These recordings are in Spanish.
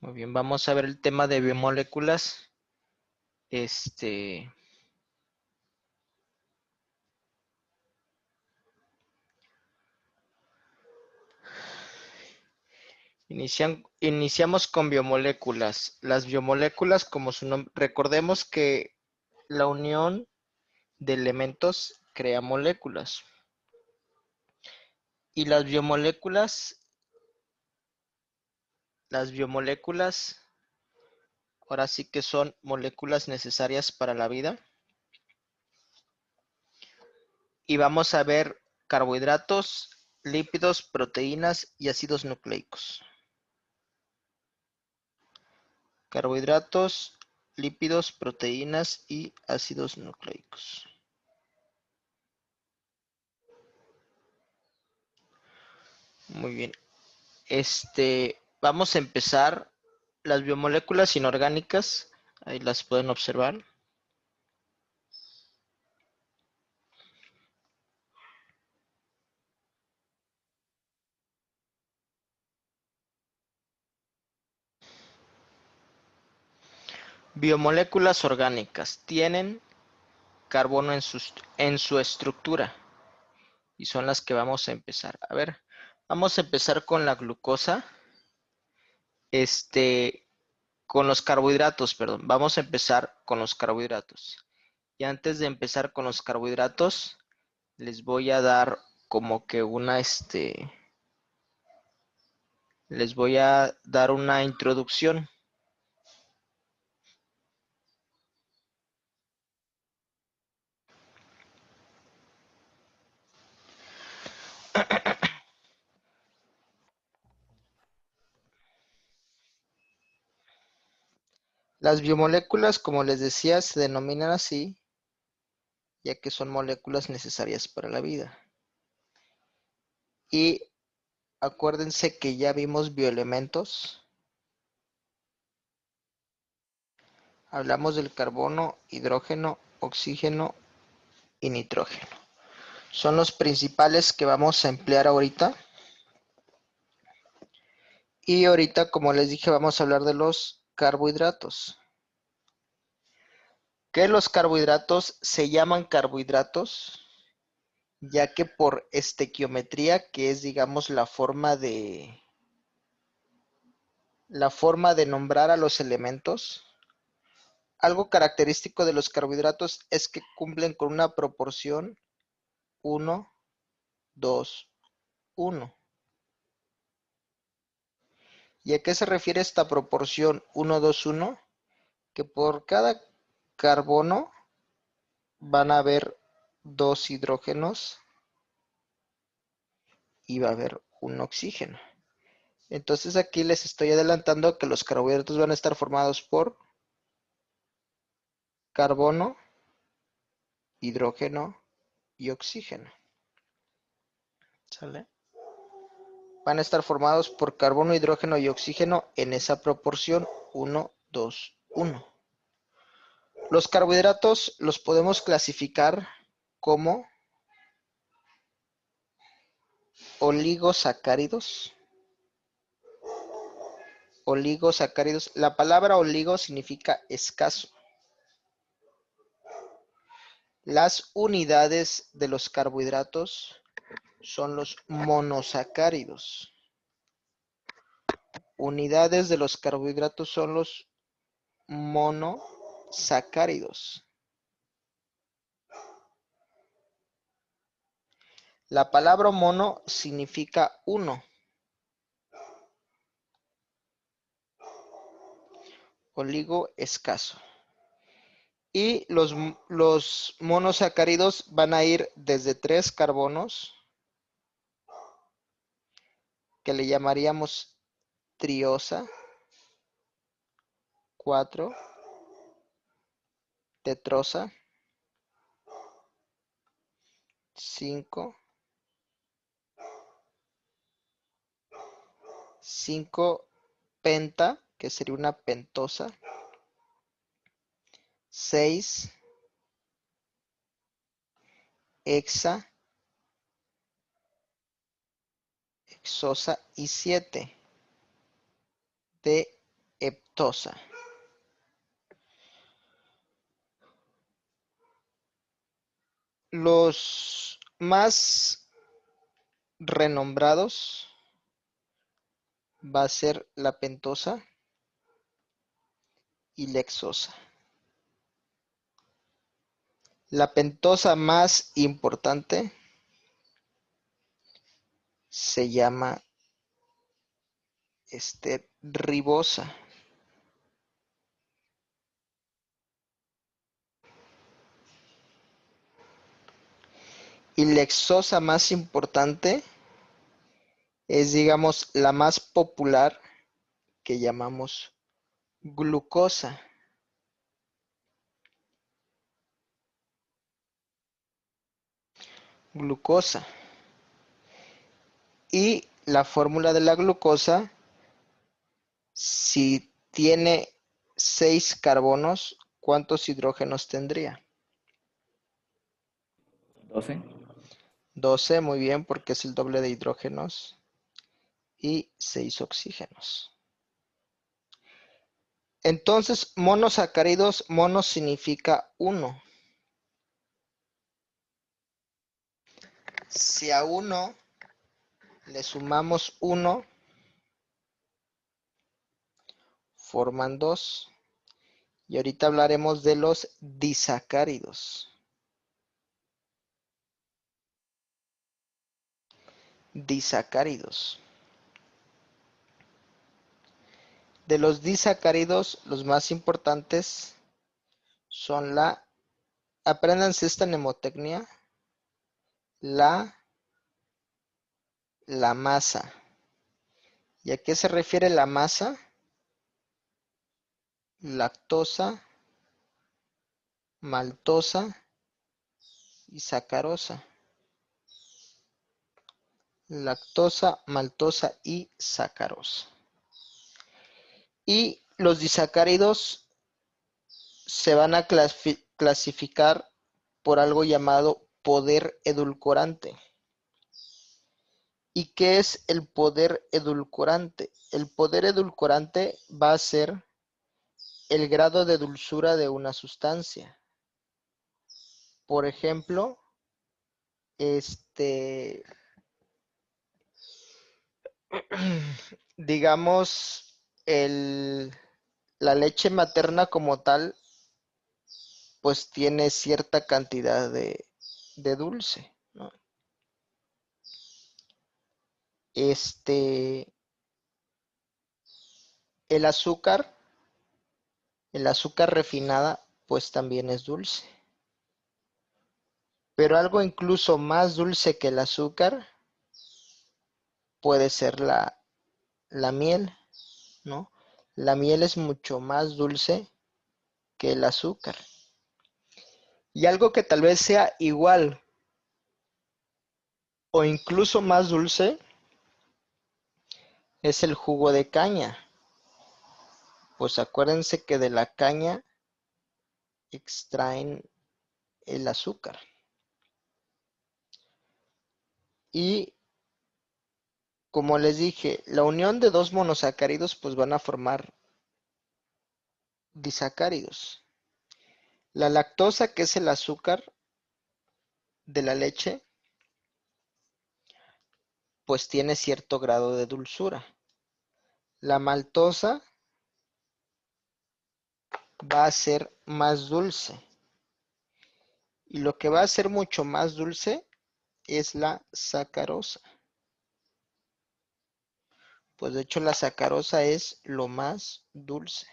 Muy bien, vamos a ver el tema de biomoléculas. Iniciamos con biomoléculas. Las biomoléculas, como su nombre, recordemos que la unión de elementos crea moléculas. Y las biomoléculas, ahora sí que son moléculas necesarias para la vida. Y vamos a ver carbohidratos, lípidos, proteínas y ácidos nucleicos. Carbohidratos, lípidos, proteínas y ácidos nucleicos. Muy bien. Vamos a empezar. Las biomoléculas inorgánicas, ahí las pueden observar. Biomoléculas orgánicas tienen carbono en su estructura y son las que vamos a empezar. A ver, vamos a empezar con la glucosa. Con los carbohidratos, perdón. Vamos a empezar con los carbohidratos. Y antes de empezar con los carbohidratos, les voy a dar como que les voy a dar una introducción. Las biomoléculas, como les decía, se denominan así, ya que son moléculas necesarias para la vida. Y acuérdense que ya vimos bioelementos. Hablamos del carbono, hidrógeno, oxígeno y nitrógeno. Son los principales que vamos a emplear ahorita. Y ahorita, como les dije, vamos a hablar de los carbohidratos. Que los carbohidratos se llaman carbohidratos, ya que por estequiometría, que es, digamos, la forma de nombrar a los elementos, algo característico de los carbohidratos es que cumplen con una proporción 1, 2, 1. ¿Y a qué se refiere esta proporción 1, 2, 1? Que por cada carbono van a haber 2 hidrógenos y va a haber un oxígeno. Entonces aquí les estoy adelantando que los carbohidratos van a estar formados por carbono, hidrógeno y oxígeno. ¿Sale? Van a estar formados por carbono, hidrógeno y oxígeno en esa proporción 1, 2, 1. Los carbohidratos los podemos clasificar como oligosacáridos. Oligosacáridos. La palabra oligo significa escaso. Las unidades de los carbohidratos son los monosacáridos. Unidades de los carbohidratos son los monosacáridos. La palabra mono significa uno. Oligo escaso. Y los monosacáridos van a ir desde 3 carbonos, que le llamaríamos triosa, 4, tetrosa, 5, 5 penta, que sería una pentosa, 6 hexa, hexosa y 7 de heptosa. Los más renombrados va a ser la pentosa y la hexosa. La pentosa más importante se llama ribosa. Y la hexosa más importante es, digamos, la más popular, que llamamos glucosa. Glucosa. Y la fórmula de la glucosa, si tiene 6 carbonos, ¿cuántos hidrógenos tendría? 12. 12, muy bien, porque es el doble de hidrógenos. Y 6 oxígenos. Entonces, monosacáridos, mono significa 1. Si a 1 le sumamos 1, forman 2. Y ahorita hablaremos de los disacáridos. Disacáridos. De los disacáridos, los más importantes son apréndanse esta mnemotecnia, la masa. ¿Y a qué se refiere la masa? Lactosa, maltosa y sacarosa. Lactosa, maltosa y sacarosa. Y los disacáridos se van a clasificar por algo llamado poder edulcorante. ¿Y qué es el poder edulcorante? El poder edulcorante va a ser el grado de dulzura de una sustancia. Por ejemplo, digamos, la leche materna como tal, pues tiene cierta cantidad de dulce, ¿no? El azúcar refinada, pues también es dulce. Pero algo incluso más dulce que el azúcar puede ser la miel, ¿no? La miel es mucho más dulce que el azúcar. Y algo que tal vez sea igual o incluso más dulce es el jugo de caña. Pues acuérdense que de la caña extraen el azúcar. Y como les dije, la unión de dos monosacáridos pues van a formar disacáridos. La lactosa, que es el azúcar de la leche, pues tiene cierto grado de dulzura. La maltosa va a ser más dulce. Y lo que va a ser mucho más dulce es la sacarosa. Pues de hecho la sacarosa es lo más dulce.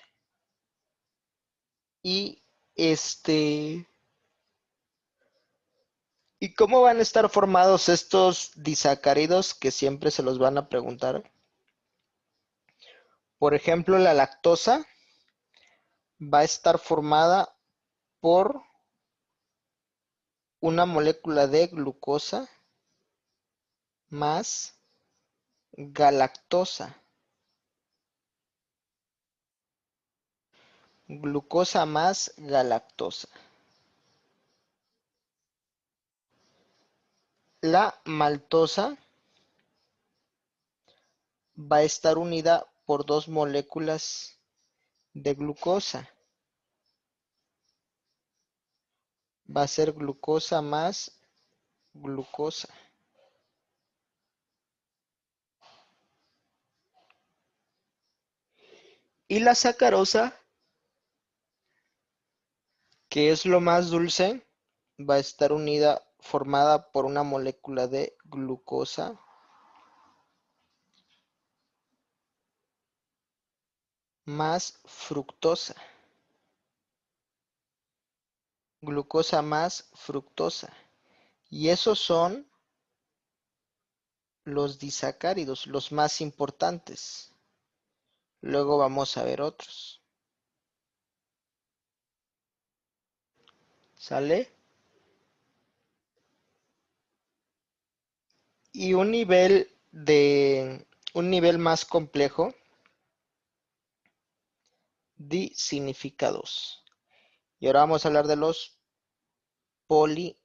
Y ¿y cómo van a estar formados estos disacáridos que siempre se los van a preguntar? Por ejemplo, la lactosa va a estar formada por una molécula de glucosa más galactosa. Glucosa más galactosa. La maltosa va a estar unida por dos moléculas de glucosa. Va a ser glucosa más glucosa. Y la sacarosa, que es lo más dulce, va a estar formada por una molécula de glucosa más fructosa. Glucosa más fructosa. Y esos son los disacáridos, los más importantes. Luego vamos a ver otros. ¿Sale? Y un nivel más complejo, disignificados. Y ahora vamos a hablar de los poli.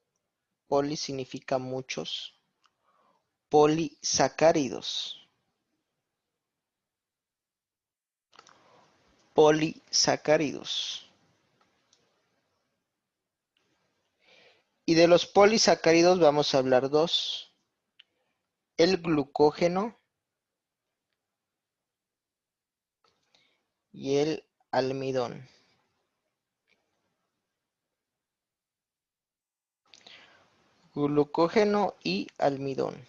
Poli significa muchos. Polisacáridos. Polisacáridos. Y de los polisacáridos vamos a hablar dos. El glucógeno y el almidón. Glucógeno y almidón.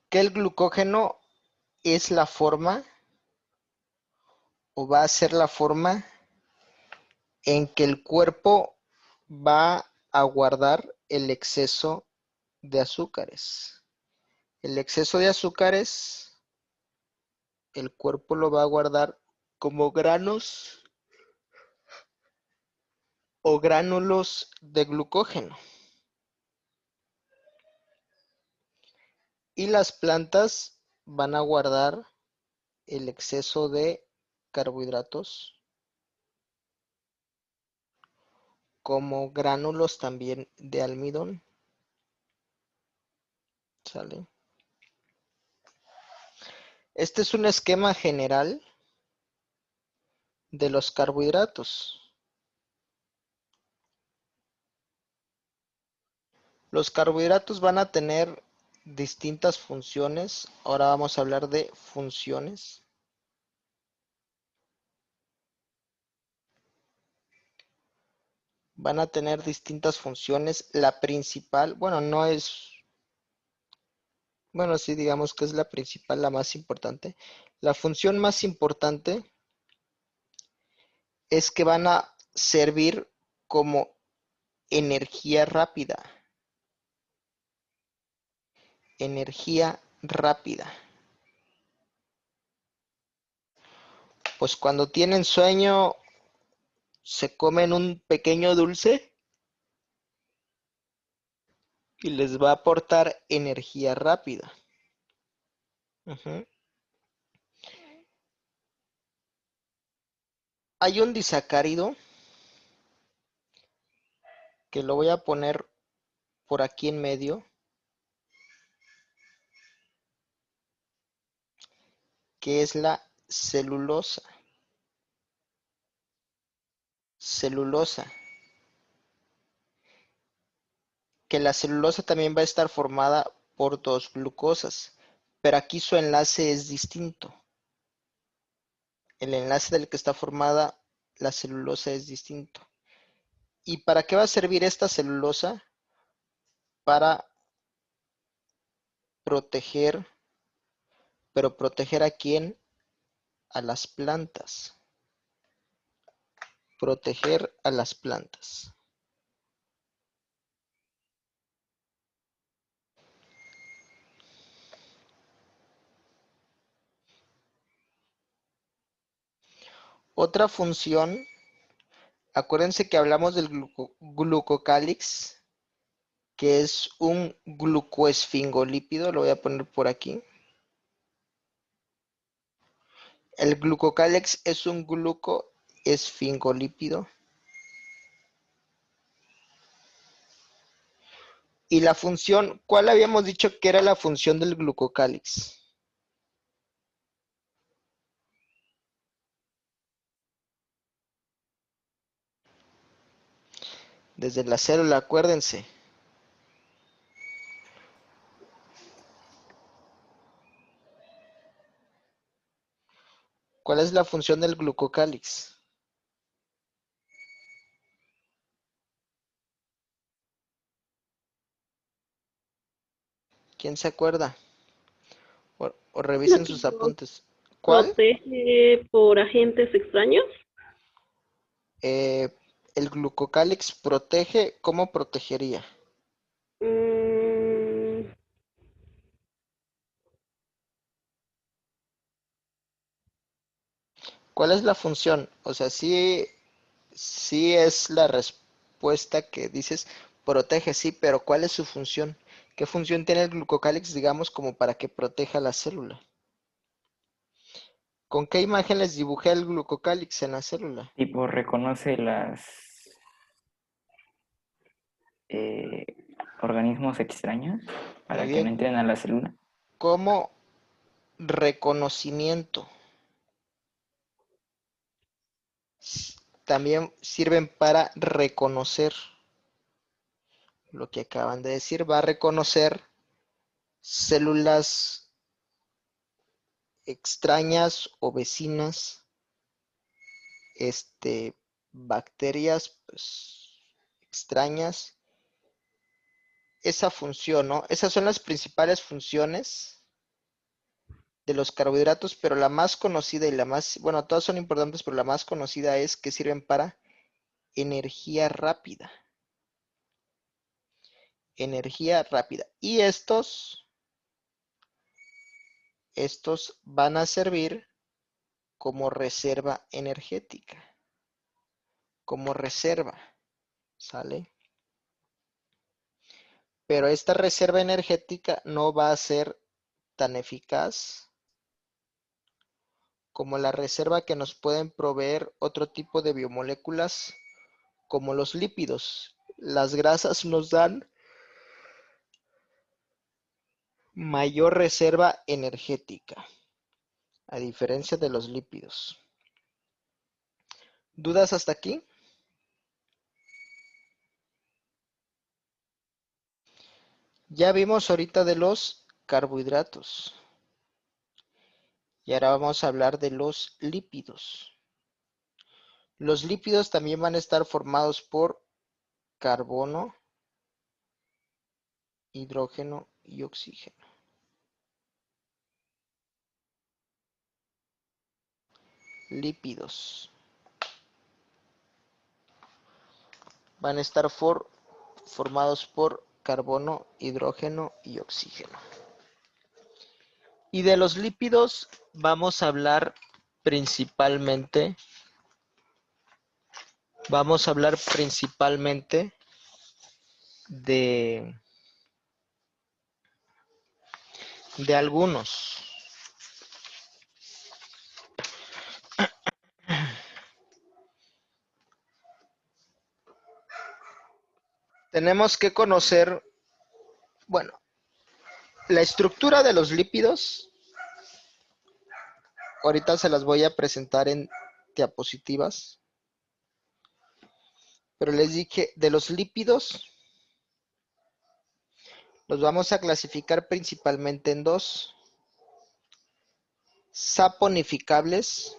Que el glucógeno es la forma o va a ser la forma en que el cuerpo va a guardar el exceso de azúcares. El exceso de azúcares, el cuerpo lo va a guardar como granos o gránulos de glucógeno. Y las plantas van a guardar el exceso de carbohidratos como gránulos también de almidón. ¿Sale? Este es un esquema general de los carbohidratos. Los carbohidratos van a tener distintas funciones. Ahora vamos a hablar de funciones. Van a tener distintas funciones. La principal, bueno, no es, bueno, sí digamos que es la principal, la más importante. La función más importante es que van a servir como energía rápida. Energía rápida. Pues cuando tienen sueño, se comen un pequeño dulce y les va a aportar energía rápida. Ujú. Hay un disacárido que lo voy a poner por aquí en medio, que es la celulosa. Celulosa. Que la celulosa también va a estar formada por dos glucosas, pero aquí su enlace es distinto. El enlace del que está formada la celulosa es distinto. ¿Y para qué va a servir esta celulosa? Para proteger, pero proteger ¿a quién? A las plantas. Proteger a las plantas. Otra función, acuérdense que hablamos del glucocálix, que es un glucoesfingolípido, lo voy a poner por aquí. El glucocálix es un glucoesfingolípido. Y la función, ¿cuál habíamos dicho que era la función del glucocálix? Desde la célula, acuérdense. ¿Cuál es la función del glucocálix? ¿Quién se acuerda? O Lo revisen que sus nos apuntes. ¿Cuál? protege por agentes extraños. Eh, el glucocálix protege. ¿Cómo protegería? Mm, ¿Cuál es la función? O sea, sí es la respuesta que dices, protege, sí, pero ¿cuál es su función? ¿Qué función tiene el glucocálix, digamos, como para que proteja la célula? ¿Con qué imagen les dibujé el glucocálix en la célula? Tipo, reconoce las organismos extraños Muy para que no bien. entren a la célula. Como reconocimiento. También sirven para reconocer lo que acaban de decir. Va a reconocer células extrañas o vecinas, bacterias pues, extrañas. Esa función, ¿no? Esas son las principales funciones de los carbohidratos, pero la más conocida y la más, bueno, todas son importantes, pero la más conocida es que sirven para energía rápida. Energía rápida. Y estos van a servir como reserva energética. Como reserva, ¿sale? Pero esta reserva energética no va a ser tan eficaz como la reserva que nos pueden proveer otro tipo de biomoléculas como los lípidos. Las grasas nos dan mayor reserva energética, a diferencia de los lípidos. ¿Dudas hasta aquí? Ya vimos ahorita de los carbohidratos. Y ahora vamos a hablar de los lípidos. Los lípidos también van a estar formados por carbono, hidrógeno y oxígeno. Lípidos. Van a estar formados por carbono, hidrógeno y oxígeno. Y de los lípidos vamos a hablar principalmente, de, de algunos. Tenemos que conocer, bueno, la estructura de los lípidos. Ahorita se las voy a presentar en diapositivas. Pero les dije, de los lípidos, los vamos a clasificar principalmente en dos. Saponificables.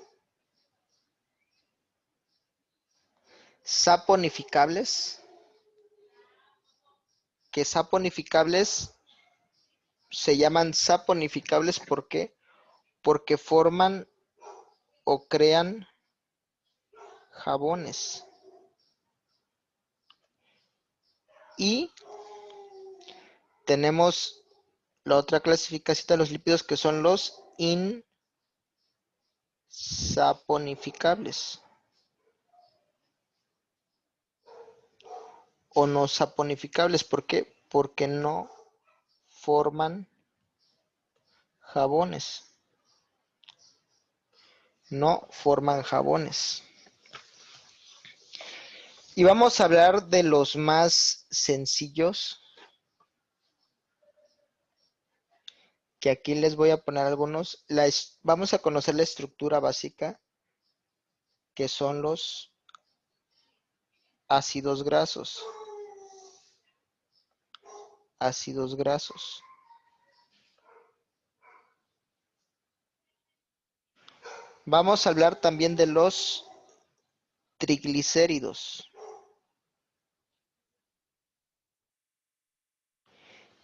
Saponificables. Que saponificables se llaman saponificables, ¿por qué? Porque forman o crean jabones. Y tenemos la otra clasificación de los lípidos que son los insaponificables o no saponificables. ¿Por qué? Porque no forman jabones. No forman jabones. Y vamos a hablar de los más sencillos, que aquí les voy a poner algunos. Vamos a conocer la estructura básica, que son los ácidos grasos. ácidos grasos. Vamos a hablar también de los triglicéridos,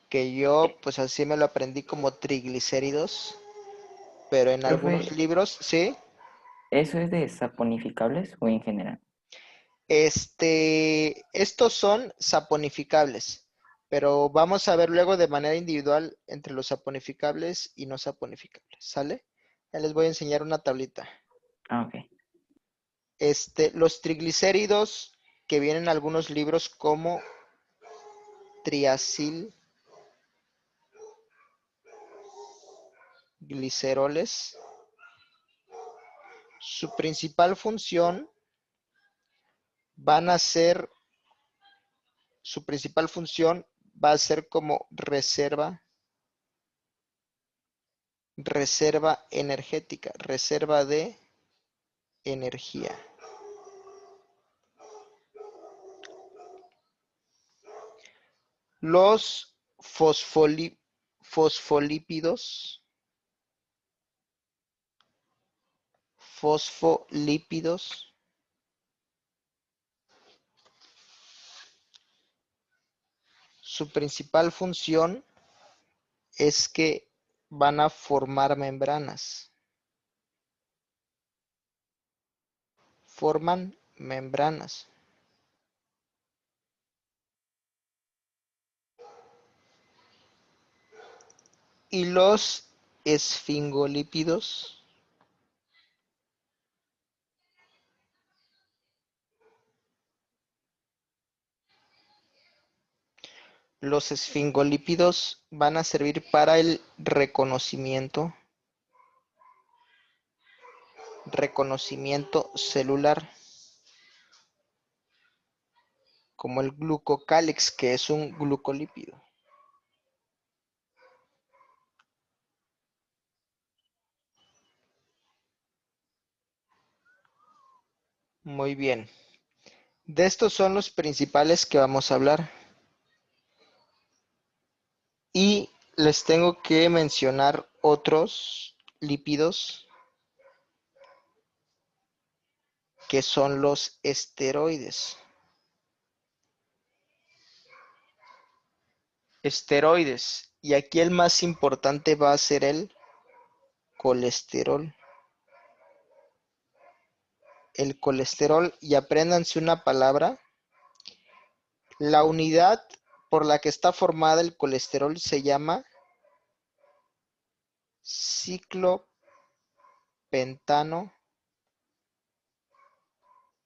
que yo pues así me lo aprendí como triglicéridos, pero en algunos Profe, libros, ¿sí? ¿eso es de saponificables o en general? Estos son saponificables, pero vamos a ver luego de manera individual entre los saponificables y no saponificables, ¿sale? Ya les voy a enseñar una tablita. Ah, ok. Los triglicéridos que vienen en algunos libros como triacilgliceroles, su principal función su principal función va a ser como reserva energética, reserva de energía. Los fosfolípidos, su principal función es que van a formar membranas. Forman membranas. Y los esfingolípidos, van a servir para el reconocimiento celular, como el glucocálix, que es un glucolípido. Muy bien. De estos son los principales que vamos a hablar. Y les tengo que mencionar otros lípidos que son los esteroides. Esteroides. Y aquí el más importante va a ser el colesterol. El colesterol, y apréndanse una palabra. La unidad por la que está formada el colesterol se llama ciclopentano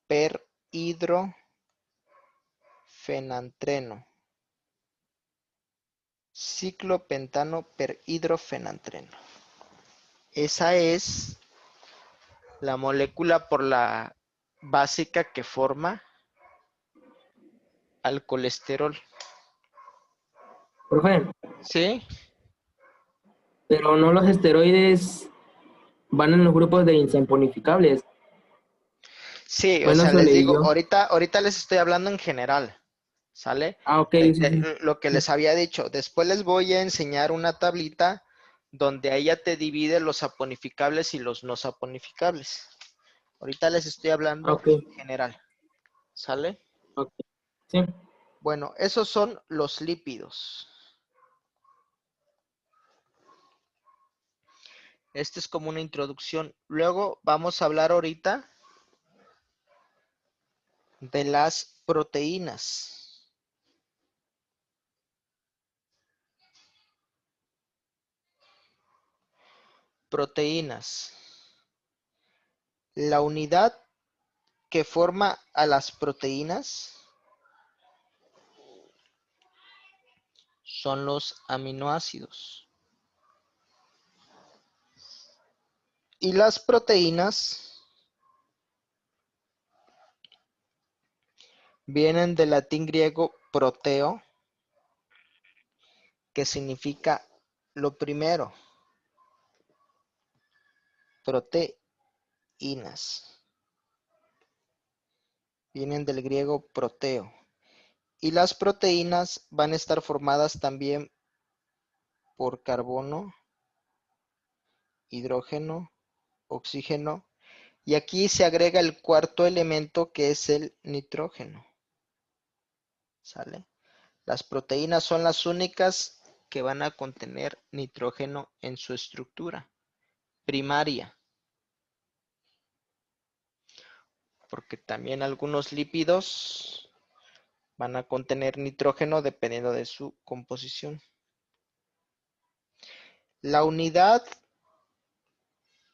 per hidrofenantreno. Ciclopentano per hidrofenantreno. Esa es la molécula por la básica que forma al colesterol. Profe, ¿Sí? pero no los esteroides van en los grupos de insaponificables. Sí, o Bueno, sea, eso les leí digo, yo. ahorita les estoy hablando en general, ¿sale? Ah, ok, sí, sí. Lo que les había dicho. Después les voy a enseñar una tablita donde ahí ya te divide los saponificables y los no saponificables. Ahorita les estoy Ah, hablando ok, en general, ¿sale? ok. Sí. Bueno, esos son los lípidos. Este es como una introducción. Luego vamos a hablar ahorita de las proteínas. Proteínas. La unidad que forma a las proteínas son los aminoácidos. Y las proteínas vienen del latín griego proteo, que significa lo primero, proteínas. Vienen del griego proteo. Y las proteínas van a estar formadas también por carbono, hidrógeno, oxígeno. Y aquí se agrega el cuarto elemento que es el nitrógeno. ¿Sale? Las proteínas son las únicas que van a contener nitrógeno en su estructura primaria. Porque también algunos lípidos van a contener nitrógeno dependiendo de su composición. La unidad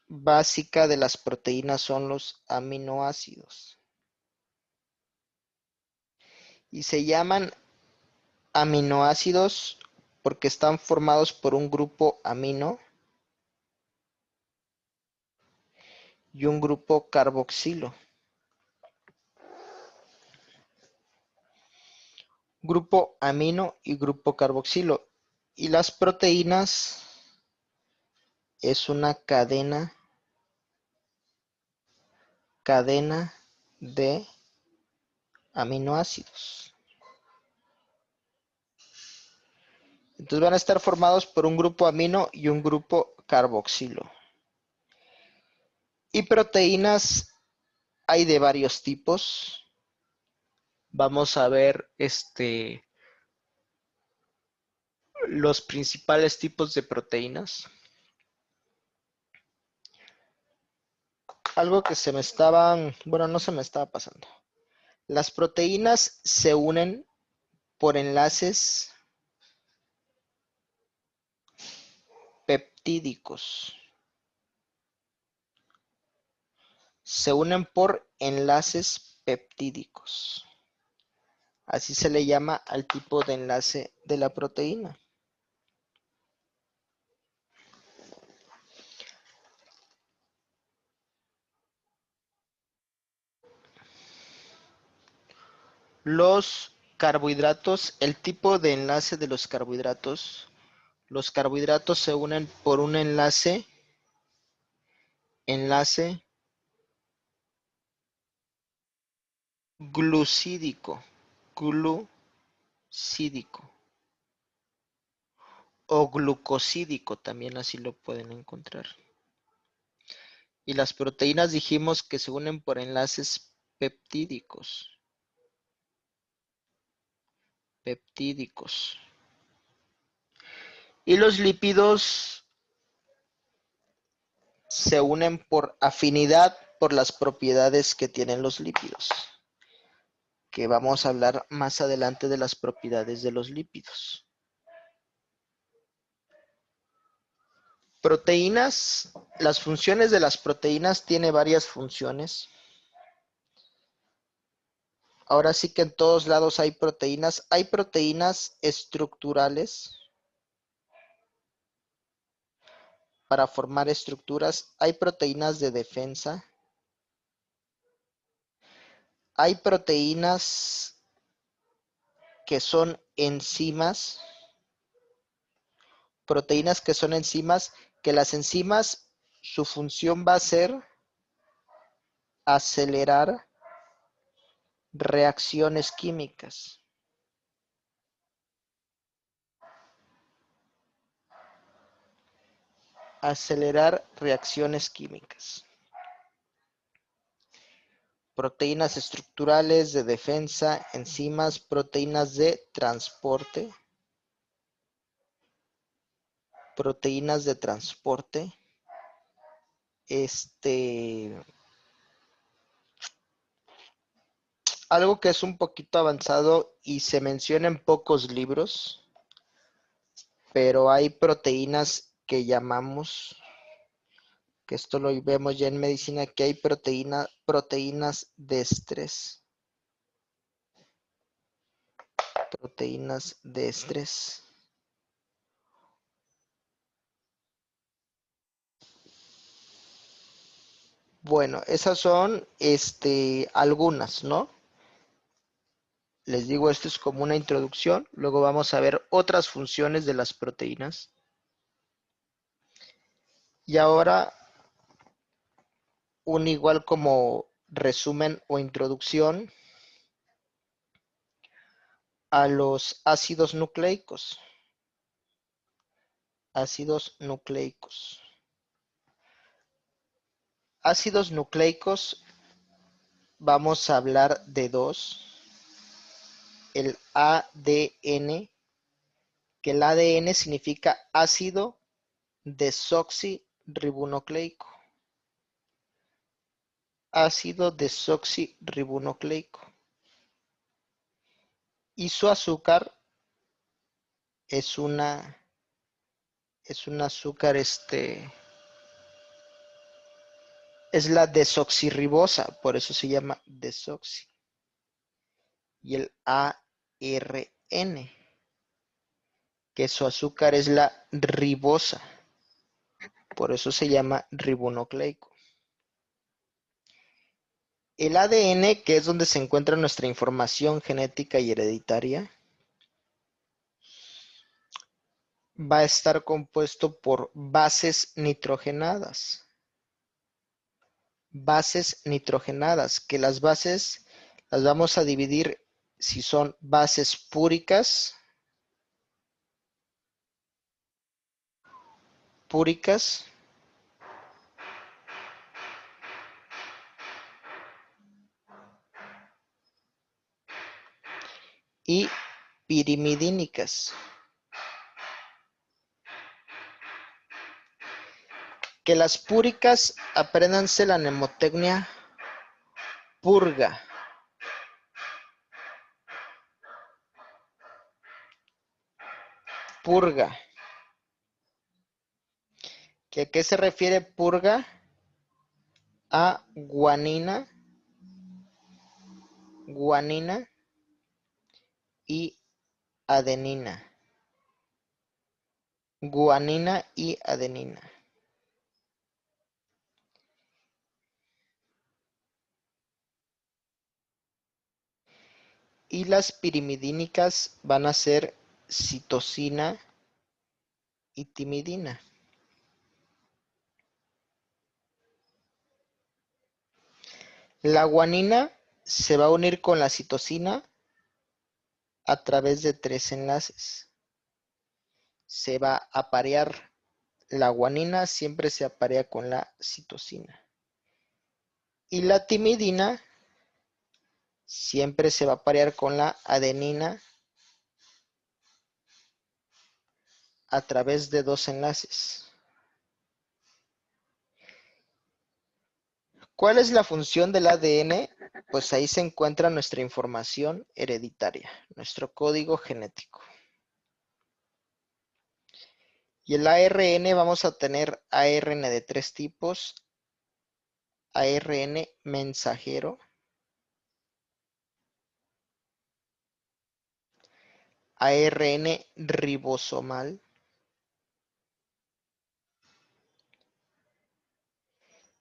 básica de las proteínas son los aminoácidos. Y se llaman aminoácidos porque están formados por un grupo amino y un grupo carboxilo. Grupo amino y grupo carboxilo. Y las proteínas es una cadena de aminoácidos. Entonces van a estar formados por un grupo amino y un grupo carboxilo. Y proteínas hay de varios tipos. Vamos a ver los principales tipos de proteínas. Algo que se me estaban, bueno, no se me estaba pasando. Las proteínas se unen por enlaces peptídicos. Se unen por enlaces peptídicos. Así se le llama al tipo de enlace de la proteína. Los carbohidratos, el tipo de enlace de los carbohidratos se unen por un enlace glucídico o glucosídico, también así lo pueden encontrar. Y las proteínas dijimos que se unen por enlaces peptídicos. Y los lípidos se unen por afinidad por las propiedades que tienen los lípidos, que vamos a hablar más adelante de las propiedades de los lípidos. Proteínas, las funciones de las proteínas tiene varias funciones. Ahora sí que en todos lados hay proteínas estructurales para formar estructuras, hay proteínas de defensa, hay proteínas que son enzimas, que las enzimas, su función va a ser acelerar reacciones químicas. Proteínas estructurales de defensa, enzimas, proteínas de transporte. Algo que es un poquito avanzado y se menciona en pocos libros, pero hay proteínas que llamamos, que esto lo vemos ya en medicina, que hay proteínas de estrés. Bueno, esas son algunas, ¿no? Les digo, esto es como una introducción. Luego vamos a ver otras funciones de las proteínas. Y ahora, un igual como resumen o introducción. a los ácidos nucleicos. Ácidos nucleicos. Ácidos nucleicos, vamos a hablar de dos. El ADN, que el ADN significa ácido desoxirribonucleico. Ácido desoxirribonucleico. Y su azúcar es un azúcar, es la desoxirribosa, por eso se llama desoxi. Y el ARN, que su azúcar es la ribosa, por eso se llama ribonucleico. El ADN, que es donde se encuentra nuestra información genética y hereditaria, va a estar compuesto por bases nitrogenadas. Bases nitrogenadas, que las bases las vamos a dividir si son bases púricas, y pirimidínicas. Que las púricas, apréndanse la mnemotecnia purga. Purga. ¿Que a qué se refiere purga? A guanina y adenina. Guanina y adenina. Y las pirimidínicas van a ser citosina y timidina. La guanina se va a unir con la citosina a través de 3 enlaces. Se va a aparear. La guanina siempre se aparea con la citosina. Y la timidina siempre se va a aparear con la adenina a través de 2 enlaces. ¿Cuál es la función del ADN? Pues ahí se encuentra nuestra información hereditaria, nuestro código genético. Y el ARN, vamos a tener ARN de 3 tipos. ARN mensajero, ARN ribosomal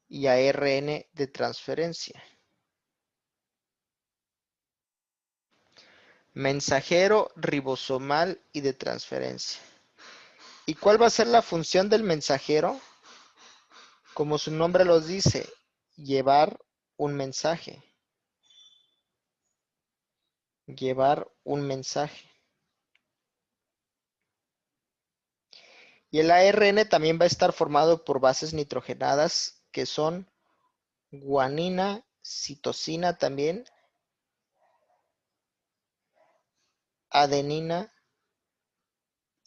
y ARN de transferencia. Mensajero, ribosomal y de transferencia. ¿Y cuál va a ser la función del mensajero? Como su nombre lo dice, llevar un mensaje. Llevar un mensaje. Y el ARN también va a estar formado por bases nitrogenadas que son guanina, citosina también, adenina,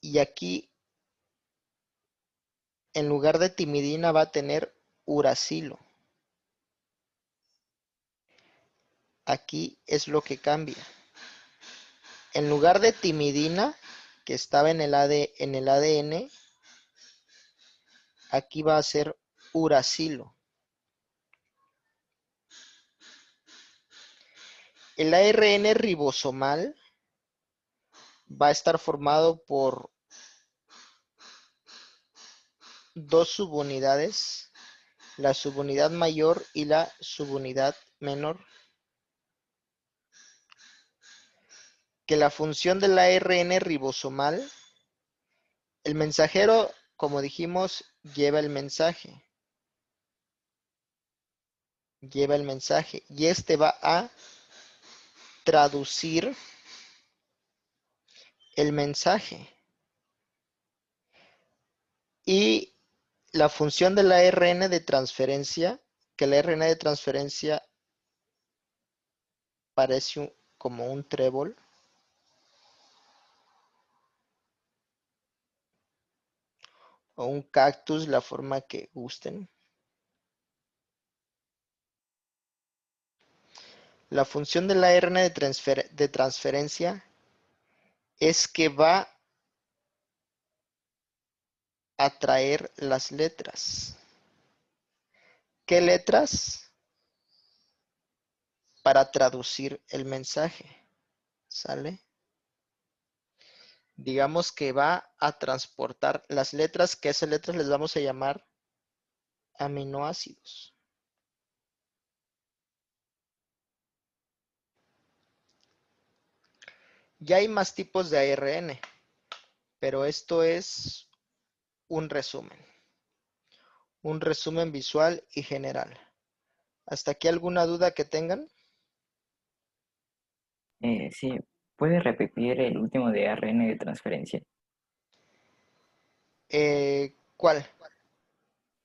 y aquí en lugar de timidina va a tener uracilo. Aquí es lo que cambia. En lugar de timidina, que estaba en el ADN, aquí va a ser uracilo. El ARN ribosomal va a estar formado por 2 subunidades, la subunidad mayor y la subunidad menor. Que la función del ARN ribosomal, el mensajero, como dijimos, lleva el mensaje. Lleva el mensaje y este va a traducir el mensaje. Y la función de la ARN de transferencia, que la ARN de transferencia parece como un trébol. O un cactus, la forma que gusten. La función de la ARN de transferencia es que va a traer las letras. ¿Qué letras? Para traducir el mensaje. ¿Sale? Digamos que va a transportar las letras, que esas letras les vamos a llamar aminoácidos. Ya hay más tipos de ARN, pero esto es un resumen. Un resumen visual y general. ¿Hasta aquí alguna duda que tengan? Sí, ¿puede repetir el último de ARN de transferencia? ¿Cuál?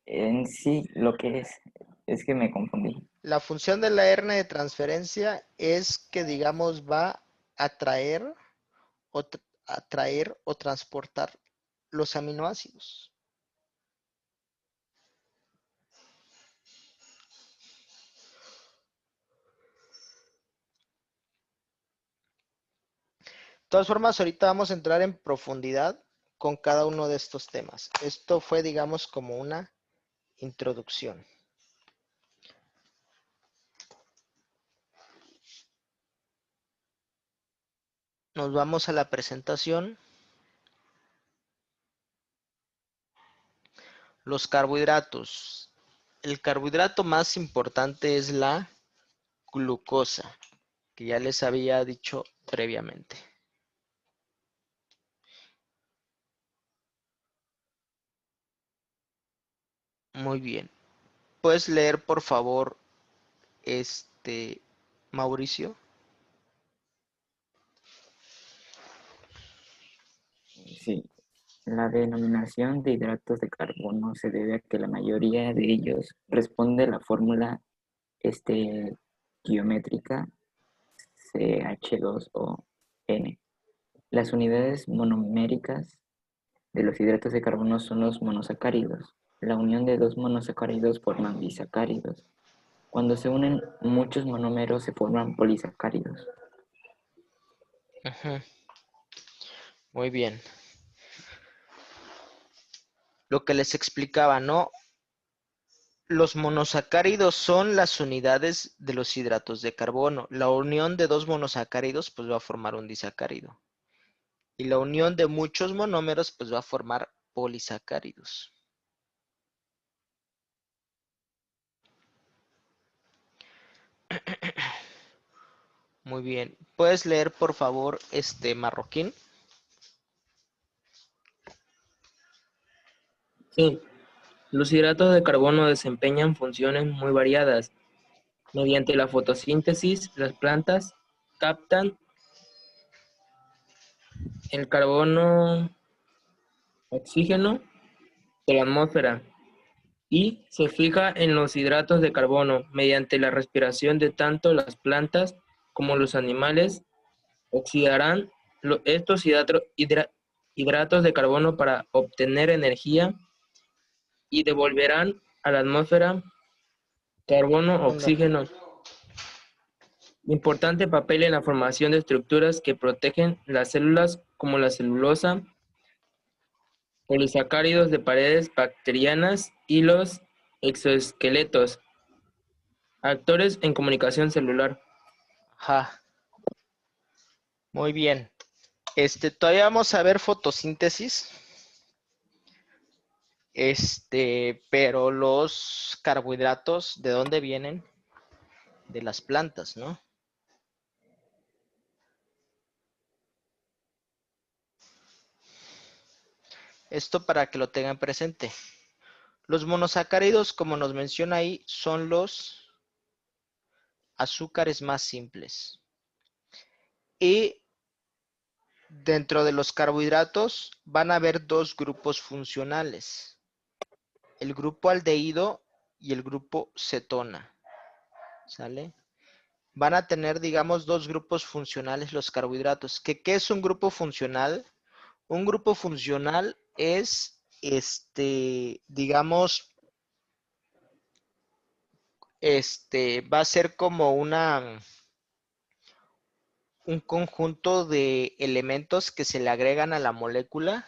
En sí, lo que es que me confundí. La función de la ARN de transferencia es que, digamos, va a traer o transportar los aminoácidos. De todas formas, ahorita vamos a entrar en profundidad con cada uno de estos temas. Esto fue, digamos, como una introducción. Nos vamos a la presentación. Los carbohidratos. El carbohidrato más importante es la glucosa, que ya les había dicho previamente. Muy bien. ¿Puedes leer, por favor, Mauricio? Sí, la denominación de hidratos de carbono se debe a que la mayoría de ellos responde a la fórmula estequiométrica CH2O N. Las unidades monoméricas de los hidratos de carbono son los monosacáridos. La unión de dos monosacáridos forman disacáridos. Cuando se unen muchos monómeros se forman polisacáridos. Ujú. Muy bien. Lo que les explicaba, ¿no? Los monosacáridos son las unidades de los hidratos de carbono. La unión de dos monosacáridos pues va a formar un disacárido. Y la unión de muchos monómeros pues va a formar polisacáridos. Muy bien. ¿Puedes leer, por favor, Marroquín? Sí, los hidratos de carbono desempeñan funciones muy variadas. Mediante la fotosíntesis, las plantas captan el carbono, oxígeno de la atmósfera y se fija en los hidratos de carbono mediante la respiración de tanto las plantas como los animales. Oxidarán estos hidratos de carbono para obtener energía y devolverán a la atmósfera carbono, Anda. oxígeno. Importante papel en la formación de estructuras que protegen las células como la celulosa, polisacáridos de paredes bacterianas y los exoesqueletos. Actores en comunicación celular. Ajá. Muy bien. Todavía vamos a ver fotosíntesis. Pero los carbohidratos, ¿de dónde vienen? De las plantas, ¿no? Esto para que lo tengan presente. Los monosacáridos, como nos menciona ahí, son los azúcares más simples. Y dentro de los carbohidratos van a haber dos grupos funcionales. El grupo aldehído y el grupo cetona. ¿Sale? Van a tener, digamos, dos grupos funcionales los carbohidratos. ¿Qué es un grupo funcional? Un grupo funcional es, digamos, va a ser como un conjunto de elementos que se le agregan a la molécula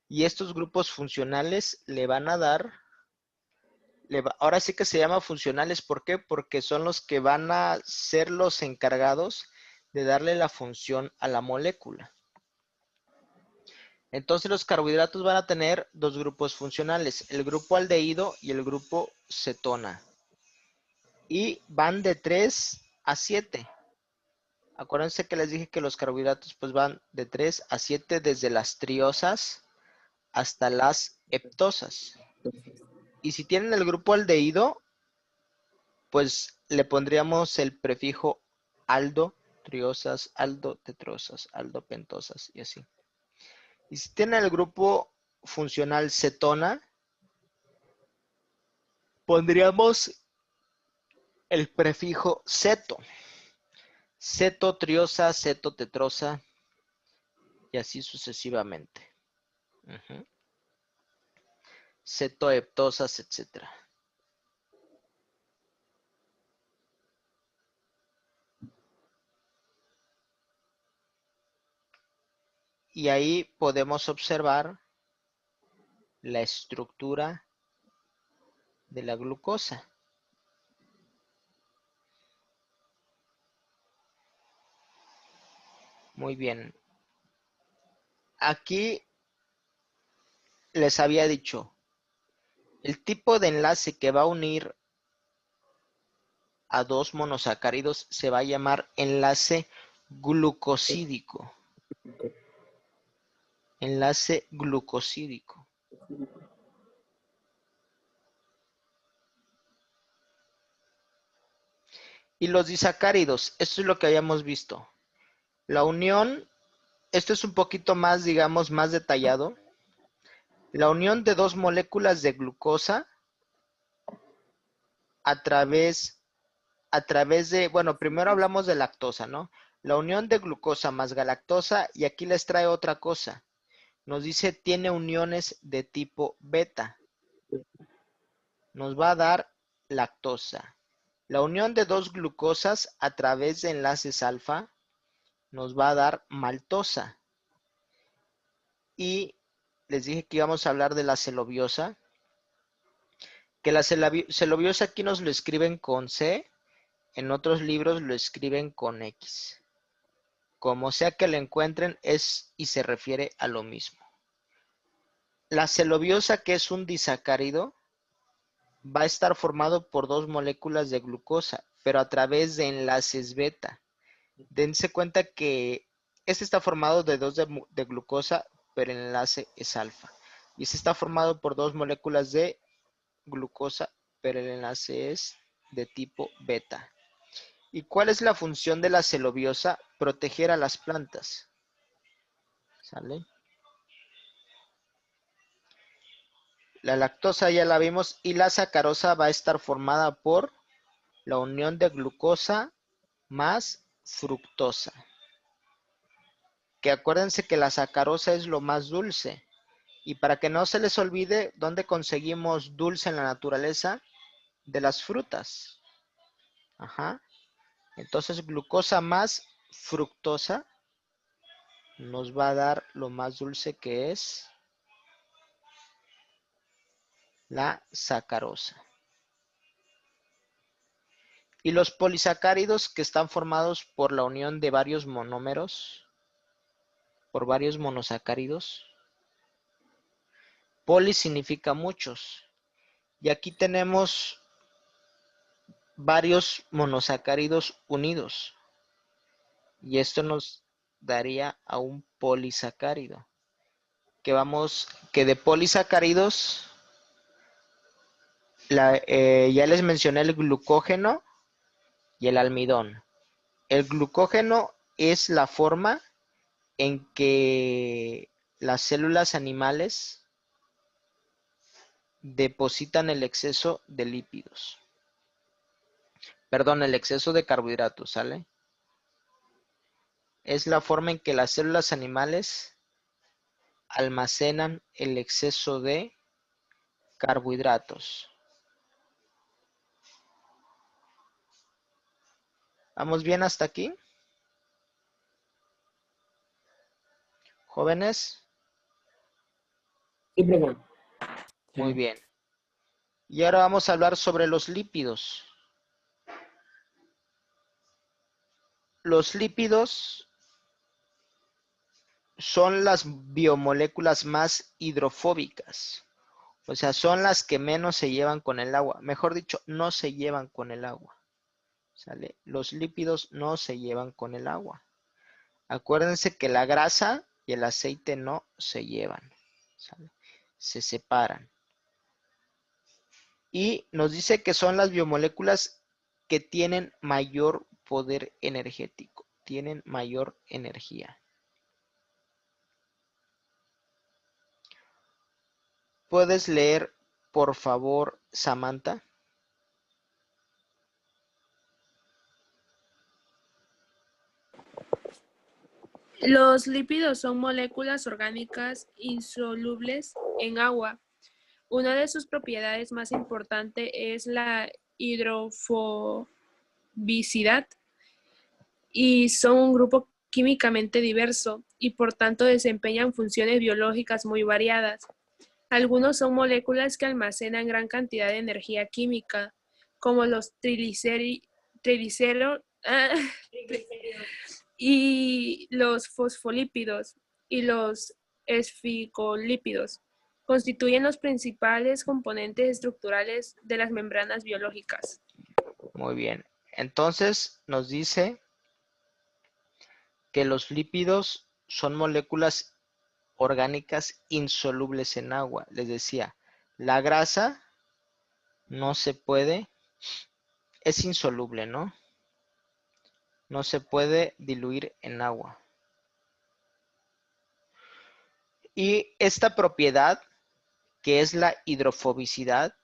y estos grupos funcionales le van a dar, ahora sí que se llama funcionales, ¿por qué? Porque son los que van a ser los encargados de darle la función a la molécula. Entonces los carbohidratos van a tener dos grupos funcionales, el grupo aldehído y el grupo cetona. Y van de 3 a 7. Acuérdense que les dije que los carbohidratos pues van de 3 a 7 desde las triosas hasta las heptosas. Y si tienen el grupo aldehído, pues le pondríamos el prefijo aldo, triosas, aldo, tetrosas, aldo, pentosas y así. Y si tienen el grupo funcional cetona, pondríamos el prefijo ceto. Ceto, triosa, ceto, tetrosa y así sucesivamente. Cetoheptosas, etc. Y ahí podemos observar la estructura de la glucosa. Muy bien. Aquí les había dicho, el tipo de enlace que va a unir a dos monosacáridos se va a llamar enlace glucosídico. Enlace glucosídico. Y los disacáridos, esto es lo que habíamos visto. La unión, esto es un poquito más, digamos, más detallado. La unión de dos moléculas de glucosa a través de, bueno, primero hablamos de lactosa, ¿no? La unión de glucosa más galactosa, y aquí les trae otra cosa. Nos dice, tiene uniones de tipo beta. Nos va a dar lactosa. La unión de dos glucosas a través de enlaces alfa nos va a dar maltosa. Y les dije que íbamos a hablar de la celobiosa. Que la celobiosa aquí nos lo escriben con C, en otros libros lo escriben con X. Como sea que lo encuentren, es y se refiere a lo mismo. La celobiosa, que es un disacárido, va a estar formado por dos moléculas de glucosa, pero a través de enlaces beta. Dense cuenta que este está formado de dos de glucosa, pero el enlace es alfa. Y este está formado por dos moléculas de glucosa, pero el enlace es de tipo beta. ¿Y cuál es la función de la celobiosa? Proteger a las plantas. ¿Sale? La lactosa ya la vimos y la sacarosa va a estar formada por la unión de glucosa más fructosa. Que acuérdense que la sacarosa es lo más dulce. Y para que no se les olvide, ¿dónde conseguimos dulce en la naturaleza? De las frutas. Ajá. Entonces, glucosa más fructosa nos va a dar lo más dulce, que es la sacarosa. Y los polisacáridos, que están formados por la unión de varios monómeros, por varios monosacáridos. Poli significa muchos. Y aquí tenemos varios monosacáridos unidos. Y esto nos daría a un polisacárido. Que de polisacáridos, ya les mencioné el glucógeno y el almidón. El glucógeno es la forma en que las células animales depositan el exceso de lípidos. Perdón, el exceso de carbohidratos, ¿sale? Es la forma en que las células animales almacenan el exceso de carbohidratos. ¿Vamos bien hasta aquí? ¿Jóvenes? Sí, profe. Muy bien. Y ahora vamos a hablar sobre los lípidos. Los lípidos son las biomoléculas más hidrofóbicas. O sea, son las que menos se llevan con el agua. Mejor dicho, no se llevan con el agua. ¿Sale? Los lípidos no se llevan con el agua. Acuérdense que la grasa y el aceite no se llevan. ¿Sale? Se separan. Y nos dice que son las biomoléculas que tienen mayor poder energético. Tienen mayor energía. ¿Puedes leer, por favor, Samantha? Los lípidos son moléculas orgánicas insolubles en agua. Una de sus propiedades más importantes es la hidrofobicidad y son un grupo químicamente diverso y por tanto desempeñan funciones biológicas muy variadas. Algunos son moléculas que almacenan gran cantidad de energía química, como los triglicéridos y los fosfolípidos y los esfingolípidos. Constituyen los principales componentes estructurales de las membranas biológicas. Muy bien. Entonces nos dice que los lípidos son moléculas orgánicas insolubles en agua. Les decía, la grasa no se puede, es insoluble, ¿no? No se puede diluir en agua. Y esta propiedad, que es la hidrofobicidad,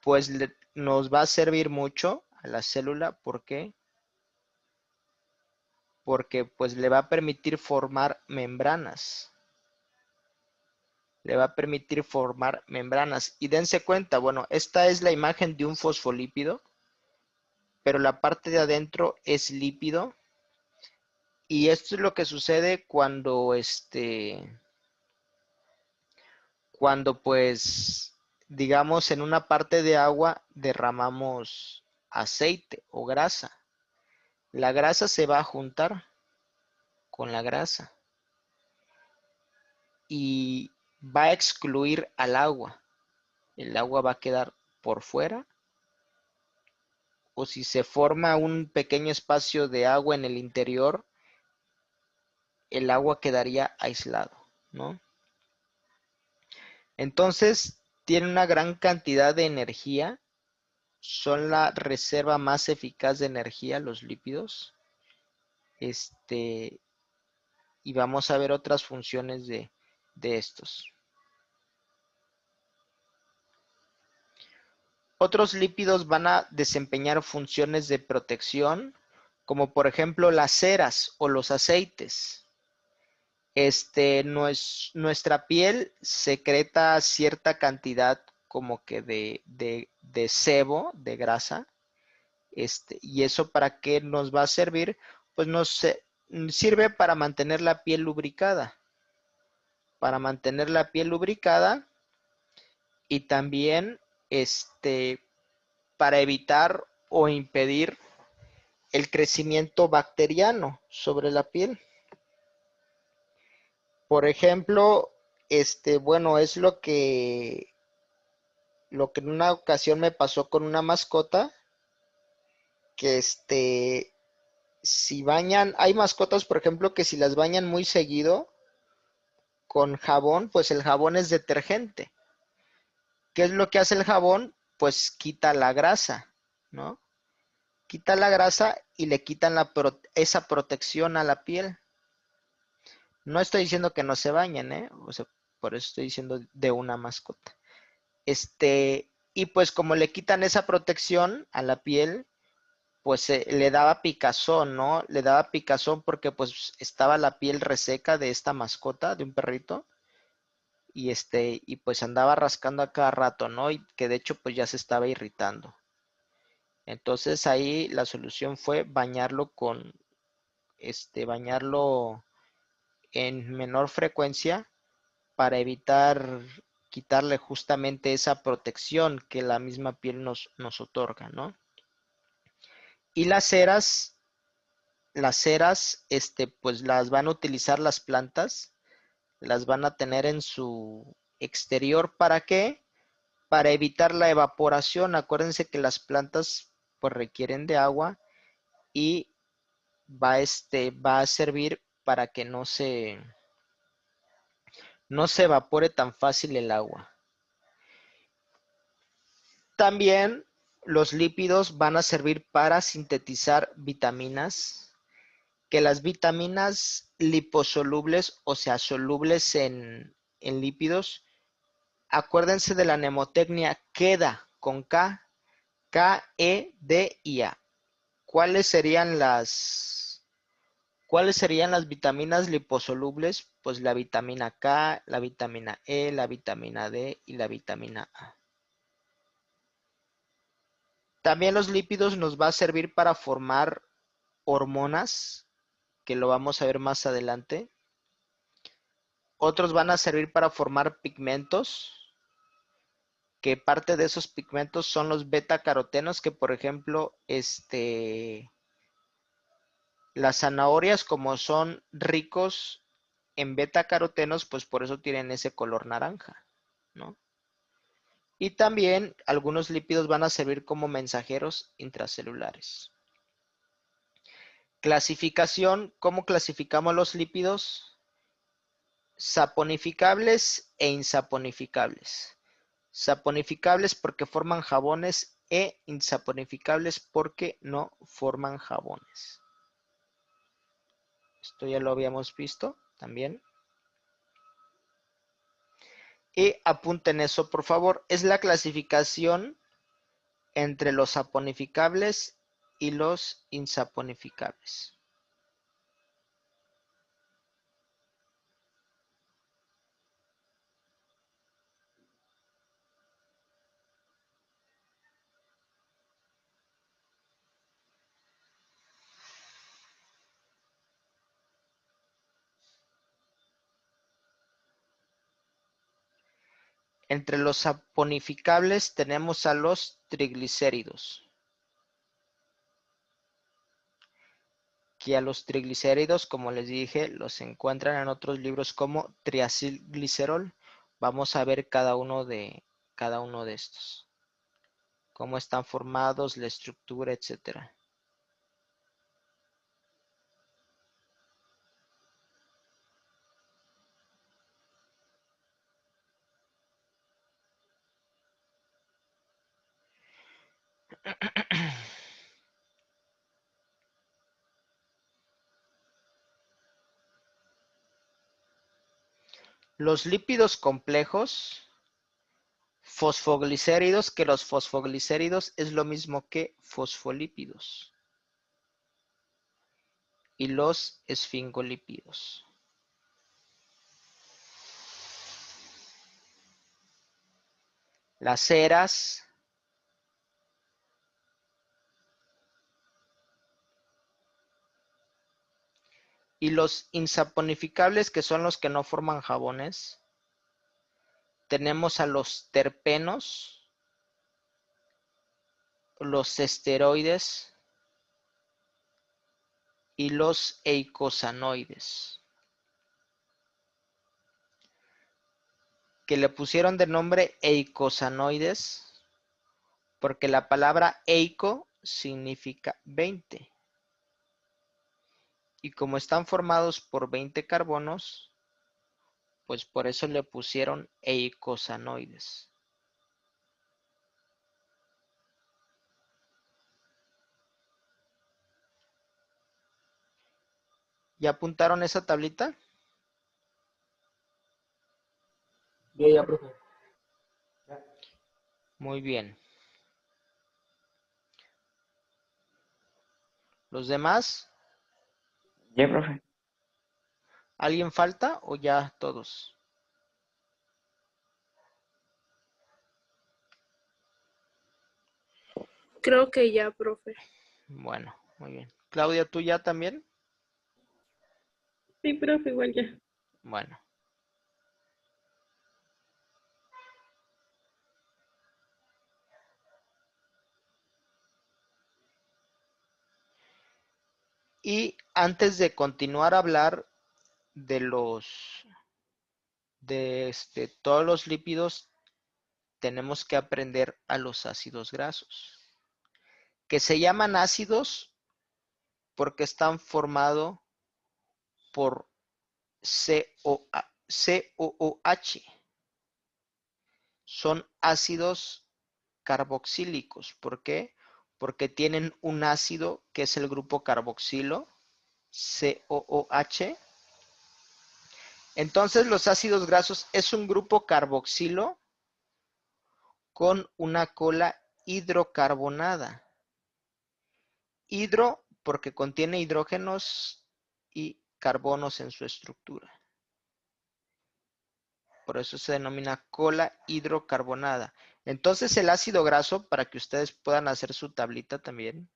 pues nos va a servir mucho a la célula. ¿Por qué? Porque pues le va a permitir formar membranas. Le va a permitir formar membranas. Y dense cuenta, bueno, esta es la imagen de un fosfolípido, pero la parte de adentro es lípido. Y esto es lo que sucede cuando cuando pues, digamos, en una parte de agua derramamos aceite o grasa. La grasa se va a juntar con la grasa y va a excluir al agua. El agua va a quedar por fuera. O si se forma un pequeño espacio de agua en el interior, el agua quedaría aislado, ¿no? Entonces, tiene una gran cantidad de energía. Son la reserva más eficaz de energía, los lípidos. Y vamos a ver otras funciones de estos. Otros lípidos van a desempeñar funciones de protección, como por ejemplo las ceras o los aceites. Nuestra piel secreta cierta cantidad como que de sebo, de grasa. ¿Y eso para qué nos va a servir? Pues sirve para mantener la piel lubricada. Para mantener la piel lubricada y también para evitar o impedir el crecimiento bacteriano sobre la piel. Por ejemplo, bueno, es lo que en una ocasión me pasó con una mascota, que si bañan, hay mascotas, por ejemplo, que si las bañan muy seguido con jabón, pues el jabón es detergente. ¿Qué es lo que hace el jabón? Pues quita la grasa, ¿no? Quita la grasa y le quitan esa protección a la piel. No estoy diciendo que no se bañen, ¿eh? O sea, por eso estoy diciendo de una mascota. Y pues como le quitan esa protección a la piel, pues le daba picazón, ¿no? Le daba picazón porque pues estaba la piel reseca de esta mascota, de un perrito, y pues andaba rascando a cada rato, ¿no? Y que de hecho pues ya se estaba irritando. Entonces ahí la solución fue bañarlo bañarlo en menor frecuencia para evitar quitarle justamente esa protección que la misma piel nos otorga, ¿no? Y las ceras, pues las van a utilizar las plantas, las van a tener en su exterior. ¿Para qué? Para evitar la evaporación. Acuérdense que las plantas pues requieren de agua y va a servir para que no se evapore tan fácil el agua. También los lípidos van a servir para sintetizar vitaminas, que las vitaminas liposolubles, o sea, solubles en lípidos, acuérdense de la mnemotecnia queda con K, K, E, D y A. ¿Cuáles serían las vitaminas liposolubles? Pues la vitamina K, la vitamina E, la vitamina D y la vitamina A. También los lípidos nos va a servir para formar hormonas, que lo vamos a ver más adelante. Otros van a servir para formar pigmentos, que parte de esos pigmentos son los beta-carotenos, que por ejemplo, las zanahorias, como son ricos en beta-carotenos, pues por eso tienen ese color naranja, ¿no? Y también algunos lípidos van a servir como mensajeros intracelulares. Clasificación, ¿cómo clasificamos los lípidos? Saponificables e insaponificables. Saponificables porque forman jabones e insaponificables porque no forman jabones. Esto ya lo habíamos visto también. Y apunten eso, por favor. Es la clasificación entre los saponificables y los insaponificables. Entre los saponificables tenemos a los triglicéridos. Que a los triglicéridos, como les dije, los encuentran en otros libros como triacilglicerol. Vamos a ver cada uno de estos. Cómo están formados, la estructura, etcétera. Los lípidos complejos, fosfoglicéridos, que los fosfoglicéridos es lo mismo que fosfolípidos. Y los esfingolípidos. Las ceras, y los insaponificables, que son los que no forman jabones. Tenemos a los terpenos, los esteroides y los eicosanoides, que le pusieron de nombre eicosanoides porque la palabra eico significa 20. Y como están formados por 20 carbonos, pues por eso le pusieron eicosanoides. ¿Ya apuntaron esa tablita? Yo ya, profe. Muy bien. ¿Los demás? Ya, profe. ¿Alguien falta o ya todos? Creo que ya, profe. Bueno, muy bien. Claudia, ¿tú ya también? Sí, profe, igual ya. Bueno. Y antes de continuar a hablar de todos los lípidos, tenemos que aprender a los ácidos grasos, que se llaman ácidos porque están formados por COOH. Son ácidos carboxílicos. ¿Por qué? Porque tienen un ácido que es el grupo carboxilo, COOH. Entonces los ácidos grasos es un grupo carboxilo con una cola hidrocarbonada. Hidro porque contiene hidrógenos y carbonos en su estructura. Por eso se denomina cola hidrocarbonada. Entonces el ácido graso, para que ustedes puedan hacer su tablita también,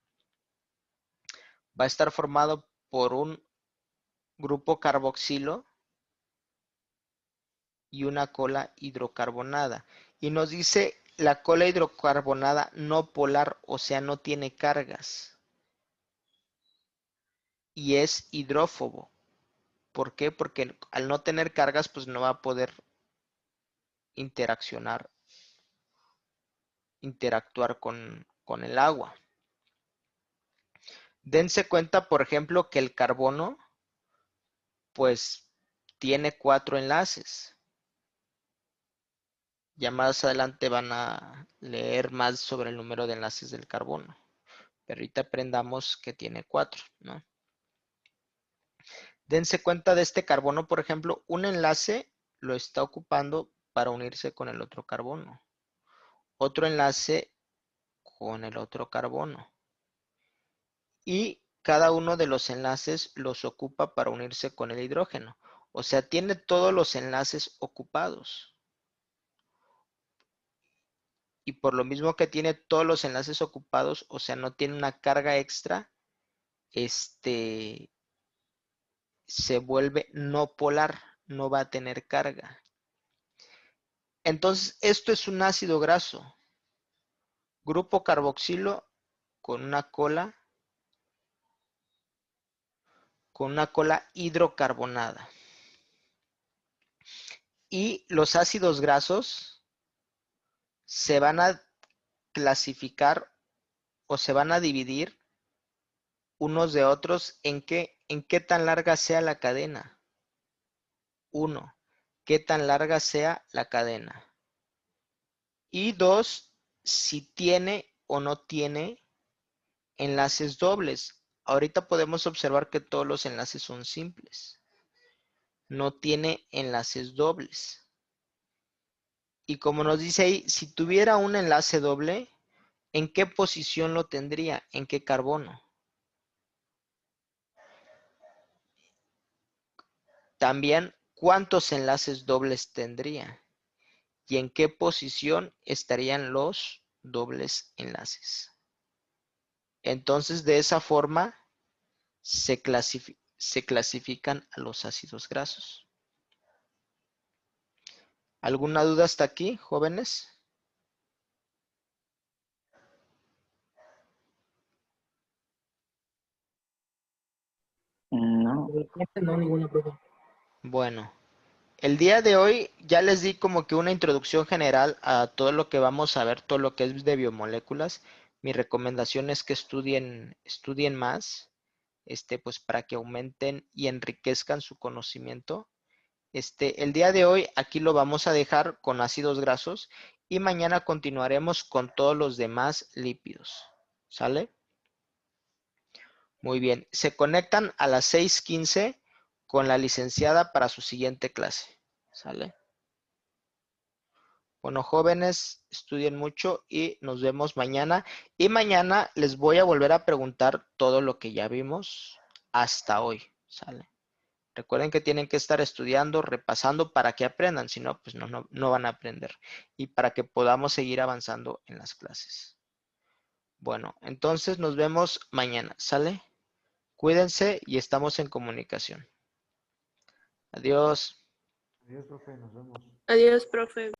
va a estar formado por un grupo carboxilo y una cola hidrocarbonada. Y nos dice la cola hidrocarbonada no polar, o sea, no tiene cargas. Y es hidrófobo. ¿Por qué? Porque al no tener cargas, pues no va a poder interactuar con el agua. Dense cuenta, por ejemplo, que el carbono, pues, tiene 4 enlaces. Ya más adelante van a leer más sobre el número de enlaces del carbono. Pero ahorita aprendamos que tiene 4, ¿no? Dense cuenta de este carbono, por ejemplo, un enlace lo está ocupando para unirse con el otro carbono. Otro enlace con el otro carbono. Y cada uno de los enlaces los ocupa para unirse con el hidrógeno. O sea, tiene todos los enlaces ocupados. Y por lo mismo que tiene todos los enlaces ocupados, o sea, no tiene una carga extra, se vuelve no polar, no va a tener carga. Entonces, esto es un ácido graso. Grupo carboxilo con una cola hidrocarbonada. Y los ácidos grasos se van a clasificar o se van a dividir unos de otros en qué tan larga sea la cadena. 1. Qué tan larga sea la cadena. Y 2. Si tiene o no tiene enlaces dobles. Ahorita podemos observar que todos los enlaces son simples. No tiene enlaces dobles. Y como nos dice ahí, si tuviera un enlace doble, ¿en qué posición lo tendría? ¿En qué carbono? También, ¿cuántos enlaces dobles tendría? ¿Y en qué posición estarían los dobles enlaces? Entonces, de esa forma, se clasifican a los ácidos grasos. ¿Alguna duda hasta aquí, jóvenes? No. No, ninguna, profe. Bueno, el día de hoy ya les di como que una introducción general a todo lo que vamos a ver, todo lo que es de biomoléculas. Mi recomendación es que estudien más, pues para que aumenten y enriquezcan su conocimiento. El día de hoy aquí lo vamos a dejar con ácidos grasos y mañana continuaremos con todos los demás lípidos. ¿Sale? Muy bien. Se conectan a las 6:15 con la licenciada para su siguiente clase. ¿Sale? Bueno, jóvenes, estudien mucho y nos vemos mañana. Y mañana les voy a volver a preguntar todo lo que ya vimos hasta hoy. ¿Sale? Recuerden que tienen que estar estudiando, repasando para que aprendan, si no, pues no van a aprender. Y para que podamos seguir avanzando en las clases. Bueno, entonces nos vemos mañana. ¿Sale? Cuídense y estamos en comunicación. Adiós. Adiós, profe.